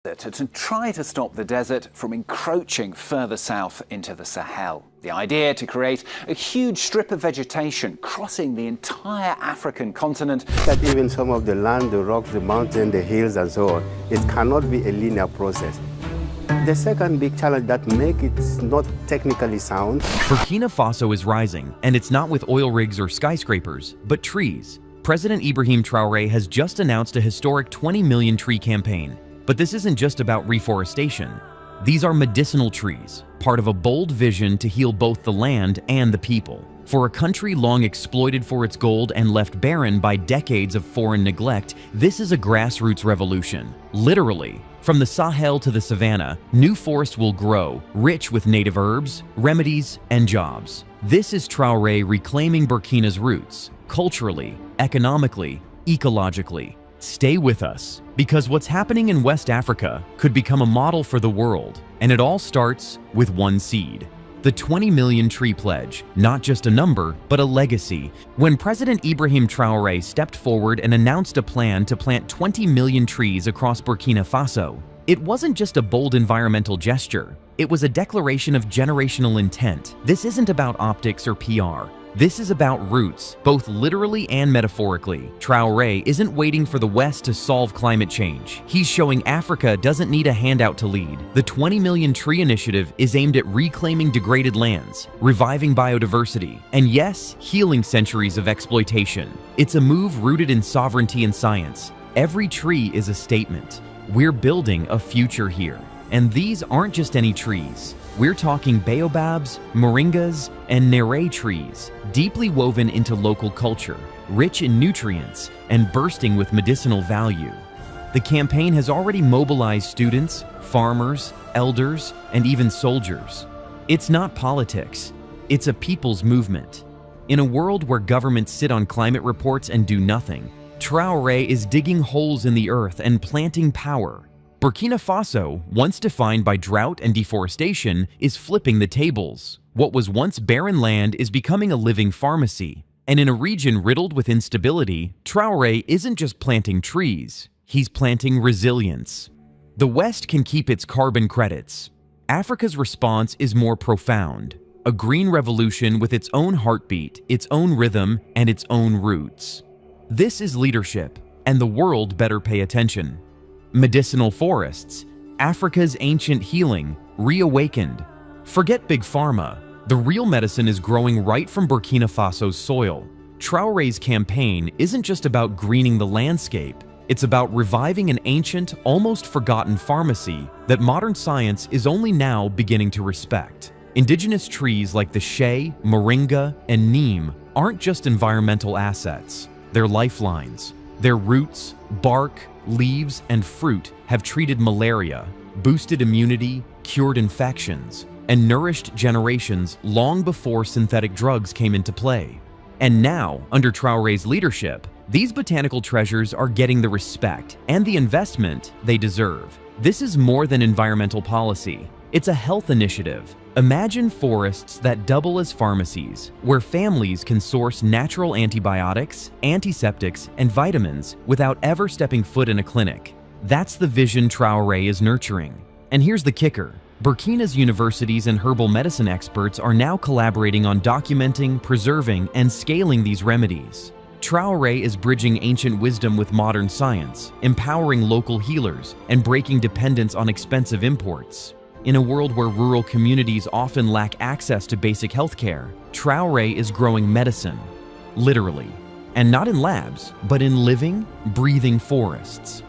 to try to stop the desert from encroaching further south into the Sahel. The idea to create a huge strip of vegetation crossing the entire African continent. That even some of the land, the rocks, the mountains, the hills and so on, it cannot be a linear process. The second big challenge that makes it not technically sound. Burkina Faso is rising, and it's not with oil rigs or skyscrapers, but trees. President Ibrahim Traoré has just announced a historic 20 million tree campaign. But this isn't just about reforestation. These are medicinal trees, part of a bold vision to heal both the land and the people. For a country long exploited for its gold and left barren by decades of foreign neglect, this is a grassroots revolution. Literally, from the Sahel to the savannah, new forests will grow, rich with native herbs, remedies, and jobs. This is Traoré reclaiming Burkina's roots, culturally, economically, ecologically. Stay with us, because what's happening in West Africa could become a model for the world, and it all starts with one seed. The 20 million tree pledge, not just a number, but a legacy. When President Ibrahim Traoré stepped forward and announced a plan to plant 20 million trees across Burkina Faso, it wasn't just a bold environmental gesture. It was a declaration of generational intent. This isn't about optics or PR. This is about roots, both literally and metaphorically. Traoré isn't waiting for the West to solve climate change. He's showing Africa doesn't need a handout to lead. The 20 million tree initiative is aimed at reclaiming degraded lands, reviving biodiversity, and yes, healing centuries of exploitation. It's a move rooted in sovereignty and science. Every tree is a statement. We're building a future here. And these aren't just any trees. We're talking baobabs, moringas, and nere trees, deeply woven into local culture, rich in nutrients, and bursting with medicinal value. The campaign has already mobilized students, farmers, elders, and even soldiers. It's not politics. It's a people's movement. In a world where governments sit on climate reports and do nothing, Traoré is digging holes in the earth and planting power. Burkina Faso, once defined by drought and deforestation, is flipping the tables. What was once barren land is becoming a living pharmacy. And in a region riddled with instability, Traoré isn't just planting trees, he's planting resilience. The West can keep its carbon credits. Africa's response is more profound. A green revolution with its own heartbeat, its own rhythm, and its own roots. This is leadership, and the world better pay attention. Medicinal forests, Africa's ancient healing, reawakened. Forget Big Pharma. The real medicine is growing right from Burkina Faso's soil. Traoré's campaign isn't just about greening the landscape. It's about reviving an ancient, almost forgotten pharmacy that modern science is only now beginning to respect. Indigenous trees like the shea, moringa, and neem aren't just environmental assets. They're lifelines. Their roots, bark, leaves, and fruit have treated malaria, boosted immunity, cured infections, and nourished generations long before synthetic drugs came into play. And now, under Traoré's leadership, these botanical treasures are getting the respect and the investment they deserve. This is more than environmental policy. It's a health initiative. Imagine forests that double as pharmacies, where families can source natural antibiotics, antiseptics, and vitamins without ever stepping foot in a clinic. That's the vision Traoré is nurturing. And here's the kicker. Burkina's universities and herbal medicine experts are now collaborating on documenting, preserving, and scaling these remedies. Traoré is bridging ancient wisdom with modern science, empowering local healers, and breaking dependence on expensive imports. In a world where rural communities often lack access to basic healthcare, Traoré is growing medicine, literally, and not in labs, but in living, breathing forests.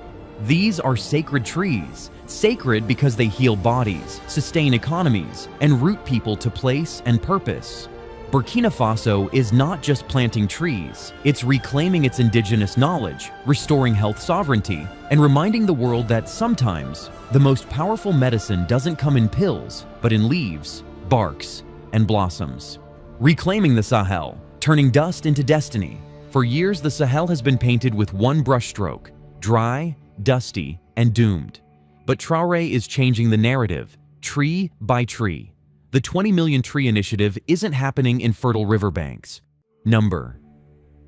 These are sacred trees, sacred because they heal bodies, sustain economies, and root people to place and purpose. Burkina Faso is not just planting trees, it's reclaiming its indigenous knowledge, restoring health sovereignty, and reminding the world that sometimes the most powerful medicine doesn't come in pills, but in leaves, barks, and blossoms. Reclaiming the Sahel, turning dust into destiny. For years, the Sahel has been painted with one brushstroke: dry, dusty, and doomed. But Traoré is changing the narrative, tree by tree. The 20 million tree initiative isn't happening in fertile riverbanks.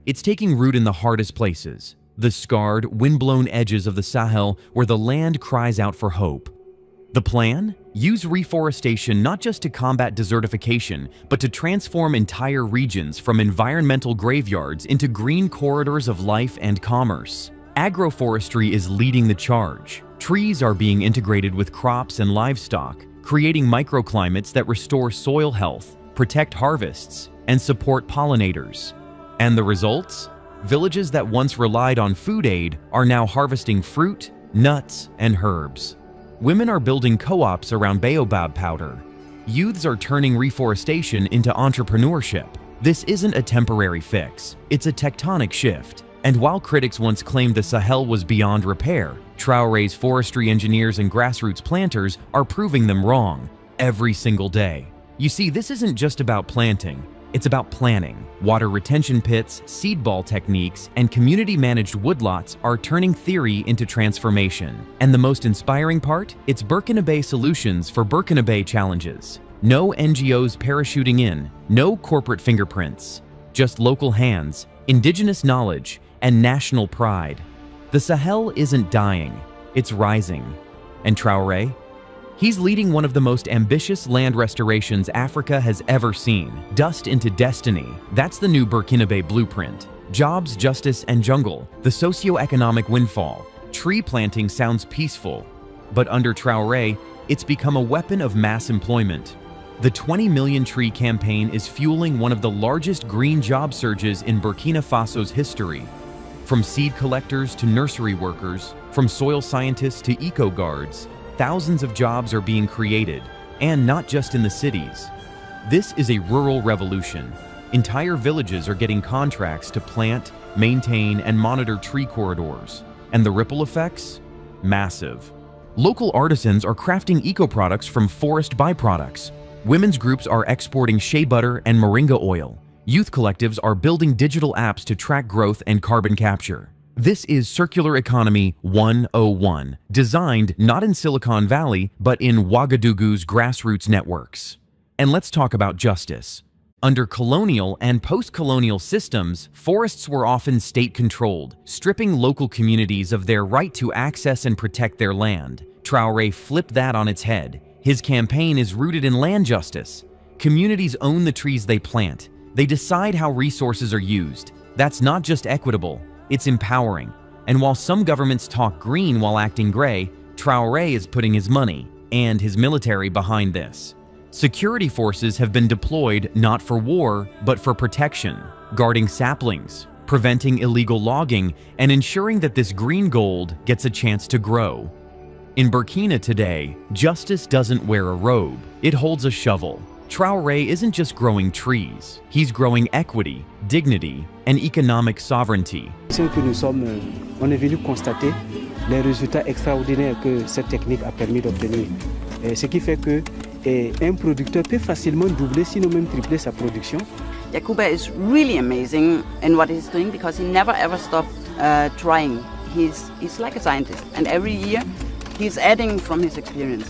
It's taking root in the hardest places, the scarred, wind-blown edges of the Sahel where the land cries out for hope. The plan? Use reforestation not just to combat desertification, but to transform entire regions from environmental graveyards into green corridors of life and commerce. Agroforestry is leading the charge. Trees are being integrated with crops and livestock, creating microclimates that restore soil health, protect harvests, and support pollinators. And the results? Villages that once relied on food aid are now harvesting fruit, nuts, and herbs. Women are building co-ops around baobab powder. Youths are turning reforestation into entrepreneurship. This isn't a temporary fix, it's a tectonic shift. And while critics once claimed the Sahel was beyond repair, Traoré's forestry engineers and grassroots planters are proving them wrong every single day. You see, this isn't just about planting, it's about planning. Water retention pits, seed ball techniques, and community-managed woodlots are turning theory into transformation. And the most inspiring part? It's Burkina solutions for Burkina challenges. No NGOs parachuting in, no corporate fingerprints, just local hands, indigenous knowledge, and national pride. The Sahel isn't dying, it's rising. And Traoré? He's leading one of the most ambitious land restorations Africa has ever seen. Dust into destiny. That's the new Burkina blueprint. Jobs, justice, and jungle. The socio-economic windfall. Tree planting sounds peaceful. But under Traoré, it's become a weapon of mass employment. The 20 million tree campaign is fueling one of the largest green job surges in Burkina Faso's history. From seed collectors to nursery workers, from soil scientists to eco-guards, thousands of jobs are being created, and not just in the cities. This is a rural revolution. Entire villages are getting contracts to plant, maintain, and monitor tree corridors. And the ripple effects? Massive. Local artisans are crafting eco-products from forest byproducts. Women's groups are exporting shea butter and moringa oil. Youth collectives are building digital apps to track growth and carbon capture. This is Circular Economy 101, designed not in Silicon Valley, but in Ouagadougou's grassroots networks. And let's talk about justice. Under colonial and post-colonial systems, forests were often state-controlled, stripping local communities of their right to access and protect their land. Traoré flipped that on its head. His campaign is rooted in land justice. Communities own the trees they plant. They decide how resources are used. That's not just equitable, it's empowering. And while some governments talk green while acting gray, Traoré is putting his money and his military behind this. Security forces have been deployed not for war, but for protection, guarding saplings, preventing illegal logging, and ensuring that this green gold gets a chance to grow. In Burkina today, justice doesn't wear a robe, it holds a shovel. Traoré isn't just growing trees, he's growing equity, dignity, and economic sovereignty. On est venu constater les résultats extraordinaires que cette technique a permis d'obtenir. Ce qui fait que un producteur peut facilement doubler, sinon même tripler sa production. Yakuba is really amazing in what he's doing because he never ever stopped trying. He's like a scientist, and every year he's adding from his experience.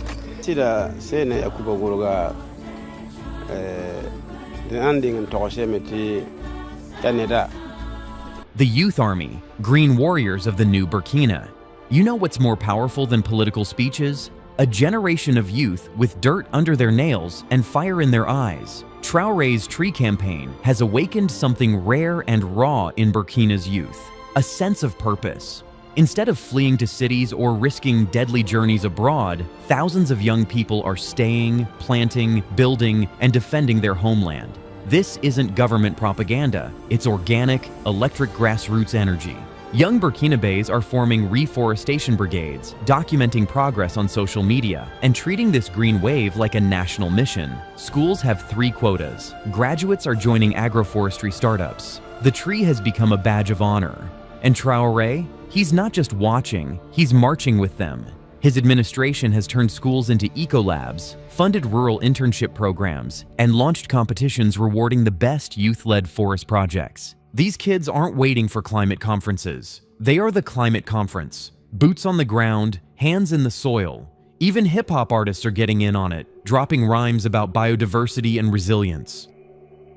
The Youth Army, green warriors of the new Burkina. You know what's more powerful than political speeches? A generation of youth with dirt under their nails and fire in their eyes. Traoré's tree campaign has awakened something rare and raw in Burkina's youth, a sense of purpose. Instead of fleeing to cities or risking deadly journeys abroad, thousands of young people are staying, planting, building, and defending their homeland. This isn't government propaganda, it's organic, electric grassroots energy. Young Burkinabés are forming reforestation brigades, documenting progress on social media, and treating this green wave like a national mission. Schools have 3 quotas. Graduates are joining agroforestry startups. The tree has become a badge of honor. And Traoré? He's not just watching, he's marching with them. His administration has turned schools into eco-labs, funded rural internship programs, and launched competitions rewarding the best youth-led forest projects. These kids aren't waiting for climate conferences. They are the climate conference. Boots on the ground, hands in the soil. Even hip-hop artists are getting in on it, dropping rhymes about biodiversity and resilience.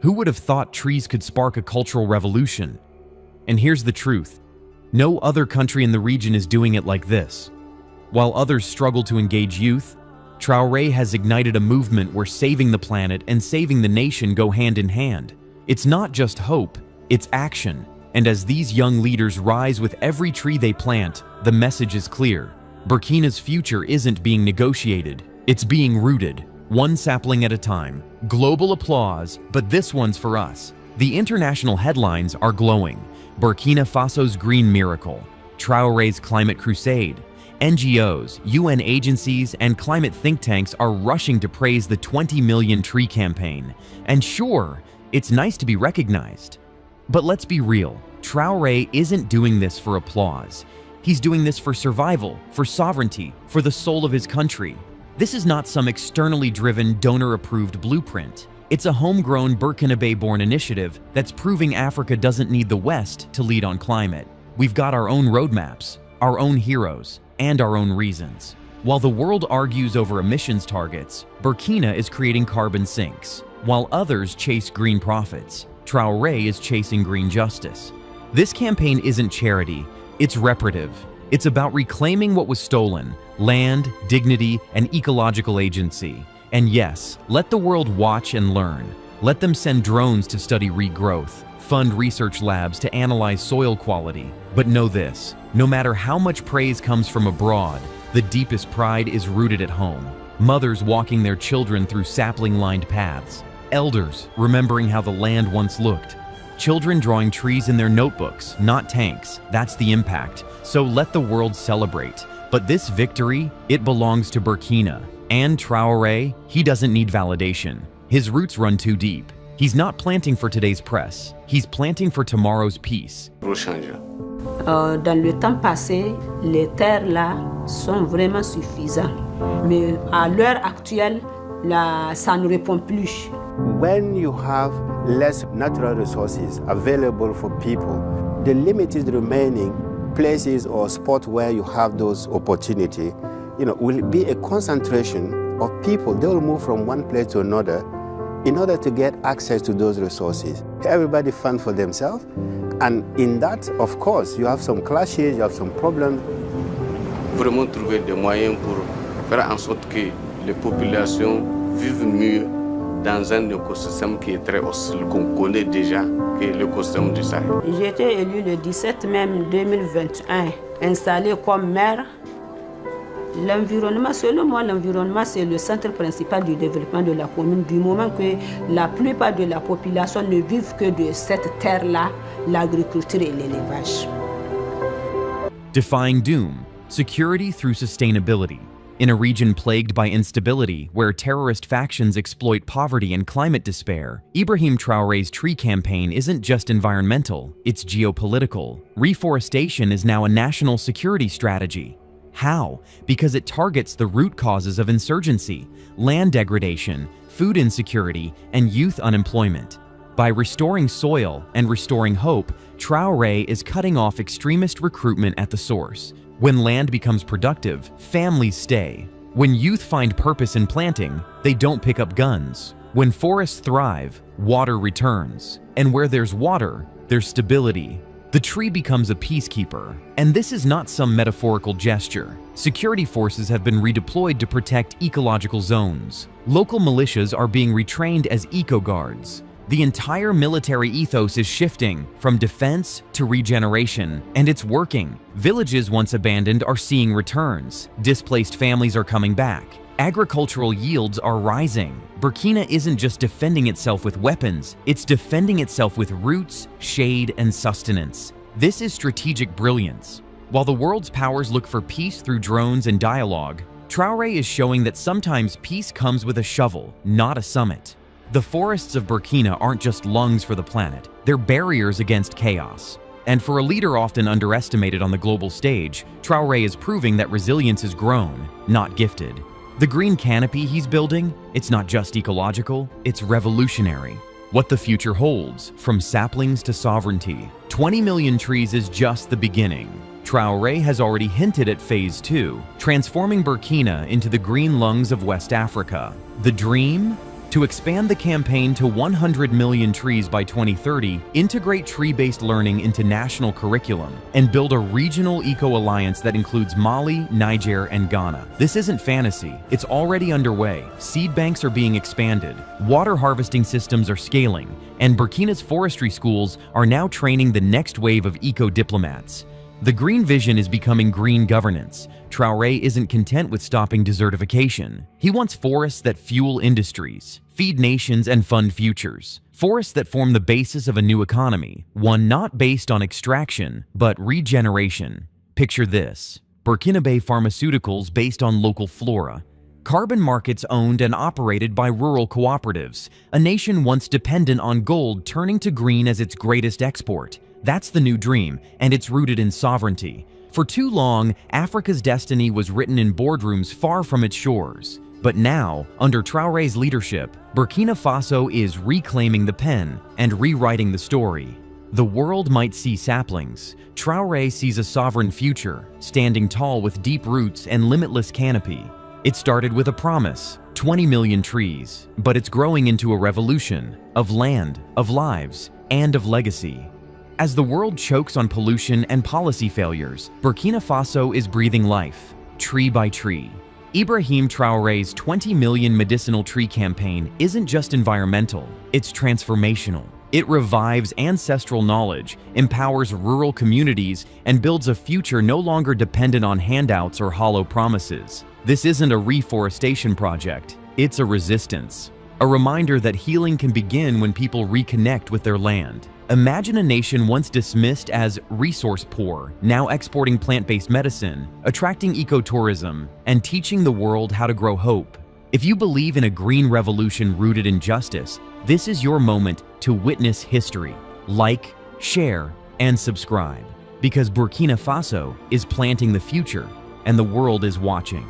Who would have thought trees could spark a cultural revolution? And here's the truth. No other country in the region is doing it like this. While others struggle to engage youth, Traoré has ignited a movement where saving the planet and saving the nation go hand in hand. It's not just hope, it's action. And as these young leaders rise with every tree they plant, the message is clear. Burkina's future isn't being negotiated, it's being rooted, one sapling at a time. Global applause, but this one's for us. The international headlines are glowing. Burkina Faso's Green Miracle, Traoré's Climate Crusade. NGOs, UN agencies, and climate think tanks are rushing to praise the 20 million tree campaign. And sure, it's nice to be recognized. But let's be real, Traoré isn't doing this for applause. He's doing this for survival, for sovereignty, for the soul of his country. This is not some externally driven, donor-approved blueprint. It's a homegrown Burkinabe-born initiative that's proving Africa doesn't need the West to lead on climate. We've got our own roadmaps, our own heroes, and our own reasons. While the world argues over emissions targets, Burkina is creating carbon sinks. While others chase green profits, Traoré is chasing green justice. This campaign isn't charity, it's reparative. It's about reclaiming what was stolen: land, dignity, and ecological agency. And yes, let the world watch and learn. Let them send drones to study regrowth, fund research labs to analyze soil quality. But know this, no matter how much praise comes from abroad, the deepest pride is rooted at home. Mothers walking their children through sapling-lined paths. Elders remembering how the land once looked. Children drawing trees in their notebooks, not tanks. That's the impact. So let the world celebrate. But this victory, it belongs to Burkina. And Traoré, he doesn't need validation. His roots run too deep. He's not planting for today's press. He's planting for tomorrow's peace. Dans le temps passé, les terres là sont vraiment suffisantes. Mais à l'heure actuelle, là, ça ne répond plus. When you have less natural resources available for people, the limited remaining places or spots where you have those opportunities, will be a concentration of people. They will move from one place to another in order to get access to those resources. Everybody fend for themselves, and in that, of course, you have some clashes, you have some problems. Vraiment trouver des moyens pour faire en sorte que les populations vivent mieux dans un écosystème qui est très hostile, qu'on connaît déjà, que l'écosystème du Sahel. J'ai été élu le 17 mai 2021, installé comme maire. L'environnement, selon moi, l'environnement, c'est le centre principal du développement de la commune, du moment que la plupart de la population ne vivent que de cette terre-là, l'agriculture et l'élevage. Defying doom, security through sustainability. In a region plagued by instability, where terrorist factions exploit poverty and climate despair, Ibrahim Traoré's tree campaign isn't just environmental, it's geopolitical. Reforestation is now a national security strategy. How? Because it targets the root causes of insurgency, land degradation, food insecurity, and youth unemployment. By restoring soil and restoring hope, Traoré is cutting off extremist recruitment at the source. When land becomes productive, families stay. When youth find purpose in planting, they don't pick up guns. When forests thrive, water returns. And where there's water, there's stability. The tree becomes a peacekeeper. And this is not some metaphorical gesture. Security forces have been redeployed to protect ecological zones. Local militias are being retrained as eco-guards. The entire military ethos is shifting from defense to regeneration, and it's working. Villages once abandoned are seeing returns. Displaced families are coming back. Agricultural yields are rising. Burkina isn't just defending itself with weapons, it's defending itself with roots, shade, and sustenance. This is strategic brilliance. While the world's powers look for peace through drones and dialogue, Traoré is showing that sometimes peace comes with a shovel, not a summit. The forests of Burkina aren't just lungs for the planet, they're barriers against chaos. And for a leader often underestimated on the global stage, Traoré is proving that resilience is grown, not gifted. The green canopy he's building, it's not just ecological, it's revolutionary. What the future holds, from saplings to sovereignty. 20 million trees is just the beginning. Traoré has already hinted at Phase 2, transforming Burkina into the green lungs of West Africa. The dream? To expand the campaign to 100 million trees by 2030, integrate tree-based learning into national curriculum, and build a regional eco-alliance that includes Mali, Niger, and Ghana. This isn't fantasy. It's already underway. Seed banks are being expanded, water harvesting systems are scaling, and Burkina's forestry schools are now training the next wave of eco-diplomats. The green vision is becoming green governance. Traoré isn't content with stopping desertification. He wants forests that fuel industries, feed nations, and fund futures. Forests that form the basis of a new economy, one not based on extraction, but regeneration. Picture this: Burkinabe pharmaceuticals based on local flora, carbon markets owned and operated by rural cooperatives, a nation once dependent on gold turning to green as its greatest export. That's the new dream, and it's rooted in sovereignty. For too long, Africa's destiny was written in boardrooms far from its shores. But now, under Traoré's leadership, Burkina Faso is reclaiming the pen and rewriting the story. The world might see saplings. Traoré sees a sovereign future, standing tall with deep roots and limitless canopy. It started with a promise, 20 million trees, but it's growing into a revolution of land, of lives, and of legacy. As the world chokes on pollution and policy failures, Burkina Faso is breathing life, tree by tree. Ibrahim Traoré's 20 million medicinal tree campaign isn't just environmental, it's transformational. It revives ancestral knowledge, empowers rural communities, and builds a future no longer dependent on handouts or hollow promises. This isn't a reforestation project, it's a resistance. A reminder that healing can begin when people reconnect with their land. Imagine a nation once dismissed as resource poor, now exporting plant-based medicine, attracting ecotourism, and teaching the world how to grow hope. If you believe in a green revolution rooted in justice, this is your moment to witness history. Like, share, and subscribe, because Burkina Faso is planting the future, and the world is watching.